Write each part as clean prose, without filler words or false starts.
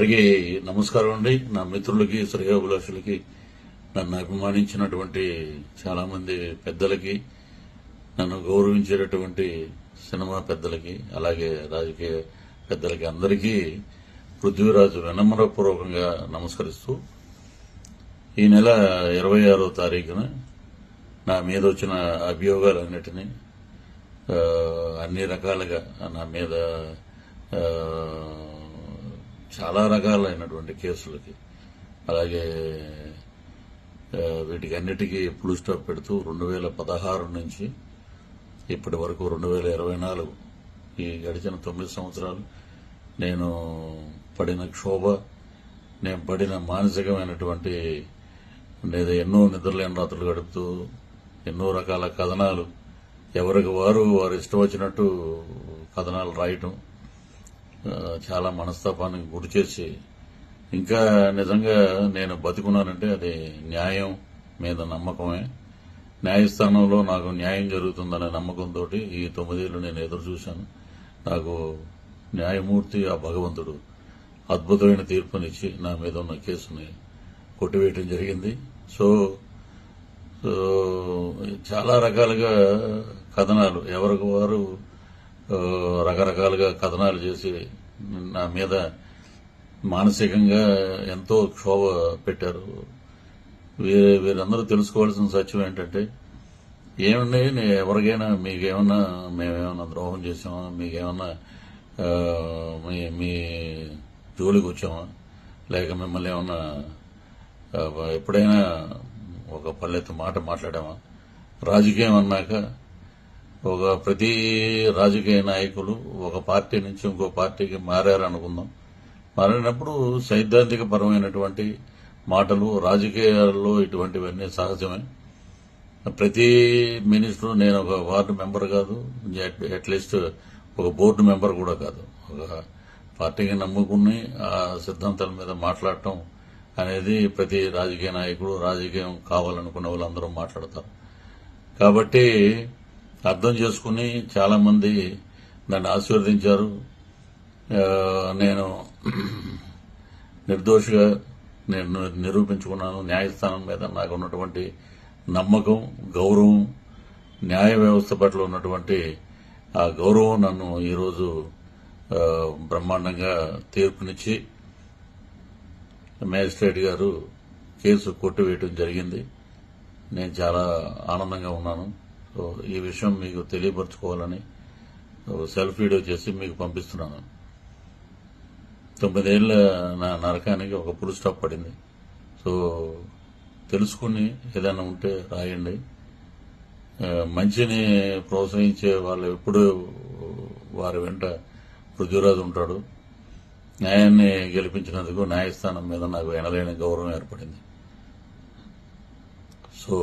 అందరికీ నమస్కారం అండి. నా మిత్రులకి, శ్రేయోభిలాషులకి, నన్ను అభిమానించినటువంటి చాలా మంది పెద్దలకి, నన్ను గౌరవించేటటువంటి సినిమా పెద్దలకి, అలాగే రాజకీయ పెద్దలకి అందరికీ పృథ్వీరాజు వినమ్రపూర్వకంగా నమస్కరిస్తూ, ఈ నెల 26వ తారీఖున నా మీద వచ్చిన అభియోగాలన్నిటినీ అన్ని రకాలుగా నా మీద చాలా రకాలైనటువంటి కేసులకి, అలాగే వీటికి అన్నిటికీ ఫుల్ స్టాప్ పెడుతూ 2016 నుంచి ఇప్పటి వరకు 2024 ఈ గడిచిన 9 సంవత్సరాలు నేను పడిన క్షోభ, నేను పడిన మానసికమైనటువంటి లేదా ఎన్నో నిద్రలేని రాత్రులు గడుపుతూ ఎన్నో రకాల కథనాలు, ఎవరికి వారు ఇష్టం వచ్చినట్టు కథనాలు రాయటం చాలా మనస్తాపానికి గురి చేసి, ఇంకా నిజంగా నేను బతికున్నానంటే అది న్యాయం మీద నమ్మకమే. న్యాయస్థానంలో నాకు న్యాయం జరుగుతుందనే నమ్మకంతో ఈ 9 ఏళ్లు నేను ఎదురు చూశాను. నాకు న్యాయమూర్తి ఆ భగవంతుడు అద్భుతమైన తీర్పునిచ్చి నా మీద ఉన్న కేసుని కొట్టివేయటం జరిగింది. సో చాలా రకాలుగా కథనాలు, ఎవరికి వారు రకరకాలుగా కథనాలు చేసి నా మీద మానసికంగా ఎంతో క్షోభ పెట్టారు. వీరందరూ తెలుసుకోవాల్సిన సత్యం ఏంటంటే, ఏమండి ఎవరికైనా మీకేమన్నా మేమేమన్నా ద్రోహం చేసామా, మీకేమన్నా మీ జోలికి వచ్చామా, లేక మిమ్మల్ని ఏమన్నా ఎప్పుడైనా ఒక పల్లెత్తు మాట మాట్లాడామా? రాజకీయం అన్నాక ప్రతి రాజకీయ నాయకులు ఒక పార్టీ నుంచి ఇంకో పార్టీకి మారారనుకుందాం. మారినప్పుడు సైద్ధాంతిక పరమైనటువంటి మాటలు, రాజకీయాల్లో ఇటువంటివన్నీ సహజమే. ప్రతి మినిస్టర్, నేను ఒక వార్డు మెంబర్ కాదు, అట్లీస్ట్ ఒక బోర్డు మెంబర్ కూడా కాదు, ఒక పార్టీకి నమ్ముకుని ఆ సిద్ధాంతాల మీద మాట్లాడటం అనేది ప్రతి రాజకీయ నాయకుడు, రాజకీయం కావాలనుకున్న వాళ్ళందరూ మాట్లాడతారు. కాబట్టి అర్థం చేసుకుని చాలా మంది నన్ను ఆశీర్వదించారు. నేను నిర్దోషిగా నేను నిరూపించుకున్నాను. న్యాయస్థానం మీద నాకు ఉన్నటువంటి నమ్మకం, గౌరవం, న్యాయ వ్యవస్థ పట్ల ఉన్నటువంటి ఆ గౌరవం నన్ను ఈరోజు బ్రహ్మాండంగా తీర్పునిచ్చి మేజిస్ట్రేట్ గారు కేసు కొట్టివేయటం జరిగింది. నేను చాలా ఆనందంగా ఉన్నాను. సో ఈ విషయం మీకు తెలియపరచుకోవాలని సెల్ఫ్ వీడియో చేసి మీకు పంపిస్తున్నాను. 9 ఏళ్ల నా నరకానికి ఒక ఫుల్ స్టాప్ పడింది. సో తెలుసుకుని ఏదైనా ఉంటే రాయండి. మంచిని ప్రోత్సహించే వాళ్ళు ఎప్పుడూ వారి వెంట పృథ్వీరాజు ఉంటాడు. న్యాయాన్ని గెలిపించినందుకు న్యాయస్థానం మీద నాకు ఎనలేని గౌరవం ఏర్పడింది. సో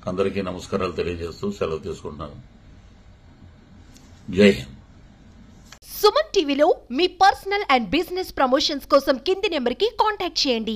అందరికీ నమస్కారాలు తెలియజేస్తూ సెలవు తీసుకుంటున్నాను. జై హింద్. సుమన్ టీవీలో మీ పర్సనల్ అండ్ బిజినెస్ ప్రమోషన్స్ కోసం కింది నెంబర్కి కాంటాక్ట్ చేయండి.